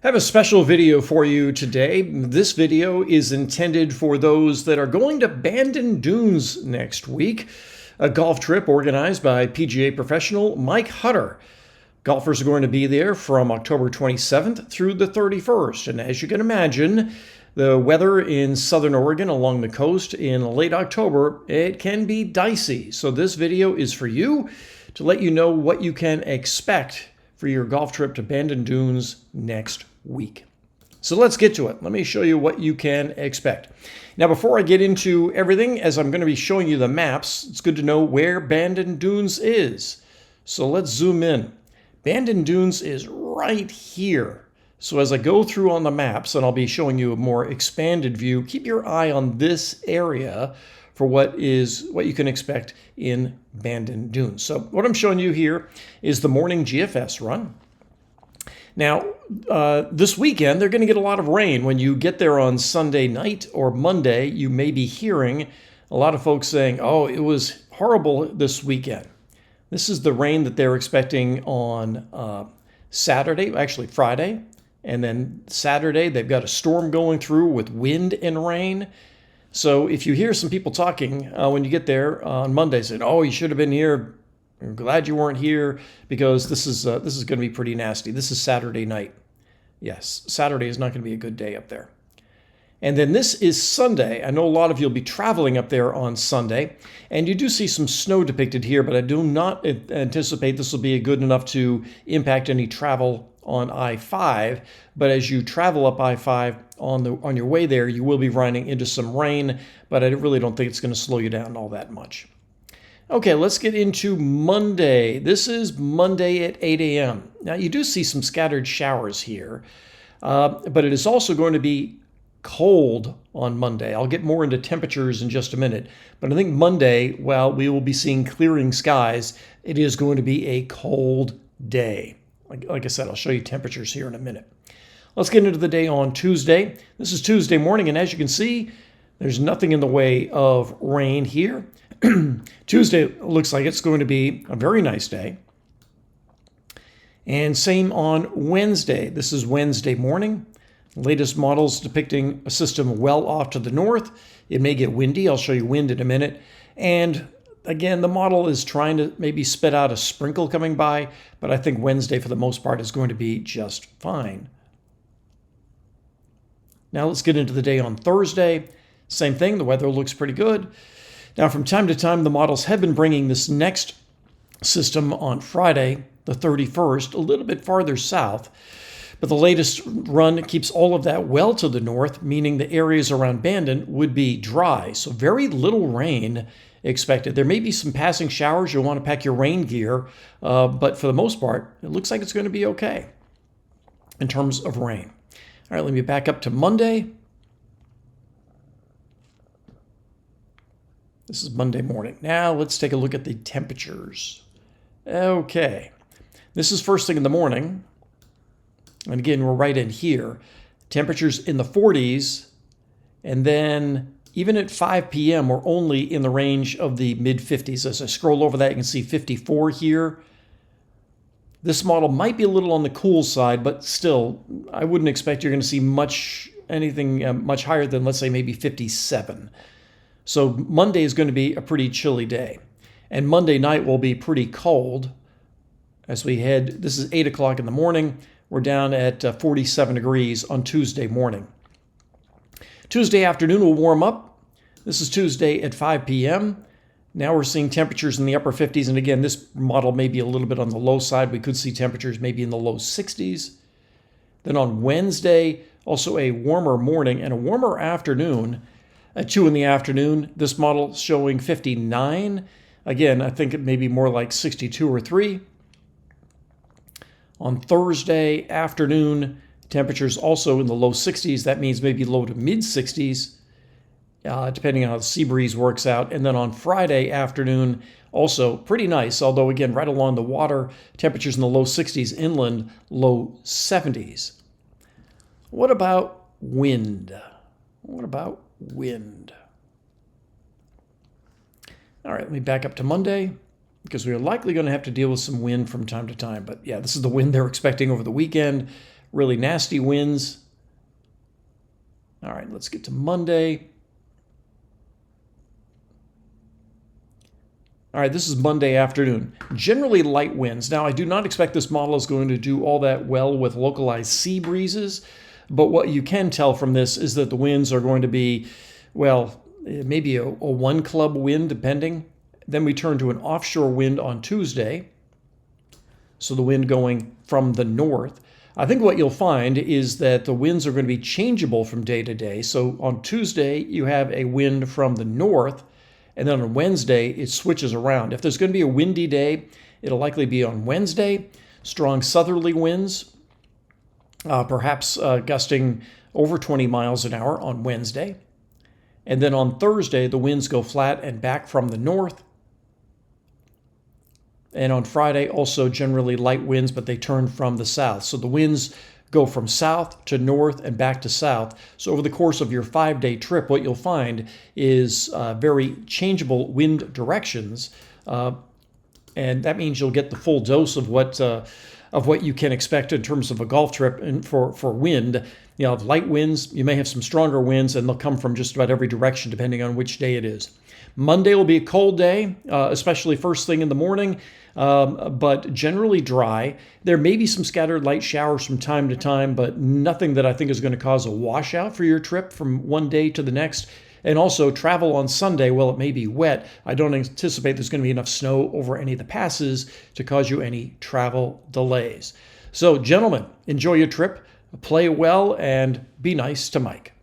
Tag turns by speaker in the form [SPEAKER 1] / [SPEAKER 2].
[SPEAKER 1] I have a special video for you today. This video is intended for those that are going to Bandon Dunes next week, a golf trip organized by PGA professional Mike Hutter. Golfers are going to be there from October 27th through the 31st. And as you can imagine, the weather in southern Oregon along the coast in late October, it can be dicey. So this video is for you to let you know what you can expect for your golf trip to Bandon Dunes next week. So let's get to it. Let me show you what you can expect. Now, before I get into everything, as I'm going to be showing you the maps, it's good to know where Bandon Dunes is. So let's zoom in. Bandon Dunes is right here. So as I go through on the maps, and I'll be showing you a more expanded view, keep your eye on this area for what you can expect in Bandon Dunes. So what I'm showing you here is the morning GFS run. Now, this weekend, they're going to get a lot of rain. When you get there on Sunday night or Monday, you may be hearing a lot of folks saying, oh, it was horrible this weekend. This is the rain that they're expecting on Saturday, actually Friday. And then Saturday, they've got a storm going through with wind and rain. So if you hear some people talking when you get there on Monday saying, oh, you should have been here, I'm glad you weren't here because this is going to be pretty nasty. This is Saturday night. Yes, Saturday is not going to be a good day up there. And then this is Sunday. I know a lot of you will be traveling up there on Sunday, and you do see some snow depicted here, but I do not anticipate this will be good enough to impact any travel on I-5. But as you travel up I-5 on your way there, you will be running into some rain, but I really don't think it's going to slow you down all that much. Okay, let's get into Monday. This is Monday at 8 a.m. Now, you do see some scattered showers here, but it is also going to be cold on Monday. I'll get more into temperatures in just a minute, but I think Monday, while we will be seeing clearing skies, it is going to be a cold day. Like I said, I'll show you temperatures here in a minute. Let's get into the day on Tuesday. This is Tuesday morning, and as you can see, there's nothing in the way of rain here. Tuesday looks like it's going to be a very nice day. And same on Wednesday. This is Wednesday morning. Latest models depicting a system well off to the north. It may get windy. I'll show you wind in a minute. And again, the model is trying to maybe spit out a sprinkle coming by, but I think Wednesday, for the most part, is going to be just fine. Now let's get into the day on Thursday. Same thing. The weather looks pretty good. Now, from time to time, the models have been bringing this next system on Friday, the 31st, a little bit farther south. But the latest run keeps all of that well to the north, meaning the areas around Bandon would be dry. So very little rain expected. There may be some passing showers. You'll want to pack your rain gear. But for the most part, it looks like it's going to be okay in terms of rain. All right, let me back up to Monday. This is Monday morning. Now let's take a look at the temperatures. Okay, this is first thing in the morning. And again, we're right in here. Temperatures in the 40s. And then even at 5 p.m., we're only in the range of the mid-50s. As I scroll over that, you can see 54 here. This model might be a little on the cool side, but still, I wouldn't expect you're going to see anything much higher than, let's say, maybe 57. So Monday is going to be a pretty chilly day. And Monday night will be pretty cold as we head. This is 8 o'clock in the morning. We're down at 47 degrees on Tuesday morning. Tuesday afternoon will warm up. This is Tuesday at 5 p.m. Now we're seeing temperatures in the upper 50s. And again, this model may be a little bit on the low side. We could see temperatures maybe in the low 60s. Then on Wednesday, also a warmer morning and a warmer afternoon. At 2 in the afternoon, this model showing 59. Again, I think it may be more like 62 or 3. On Thursday afternoon, temperatures also in the low 60s. That means maybe low to mid 60s, depending on how the sea breeze works out. And then on Friday afternoon, also pretty nice, although again, right along the water, temperatures in the low 60s, inland low 70s. What about wind? What about wind? All right, let me back up to Monday because we are likely going to have to deal with some wind from time to time. But yeah, this is the wind they're expecting over the weekend. really nasty winds. All right, let's get to Monday. All right, this is Monday afternoon. Generally light winds. Now, I do not expect this model is going to do all that well with localized sea breezes, but what you can tell from this is that the winds are going to be, well, maybe a 1 club wind, depending. Then we turn to an offshore wind on Tuesday. So the wind going from the north. I think what you'll find is that the winds are going to be changeable from day to day. So on Tuesday, you have a wind from the north, and then on Wednesday, it switches around. If there's going to be a windy day, it'll likely be on Wednesday. Strong southerly winds, perhaps gusting over 20 miles an hour on Wednesday. And then on Thursday, the winds go flat and back from the north. And on Friday, also generally light winds, but they turn from the south. So the winds go from south to north and back to south. So over the course of your 5-day trip, what you'll find is very changeable wind directions. And that means you'll get the full dose of what you can expect in terms of a golf trip. And for wind, you have light winds, you may have some stronger winds, and they'll come from just about every direction depending on which day it is. Monday will be a cold day, especially first thing in the morning, but generally dry. There may be some scattered light showers from time to time, but nothing that I think is going to cause a washout for your trip from one day to the next. And also travel on Sunday, while it may be wet, I don't anticipate there's going to be enough snow over any of the passes to cause you any travel delays. So, gentlemen, enjoy your trip, play well, and be nice to Mike.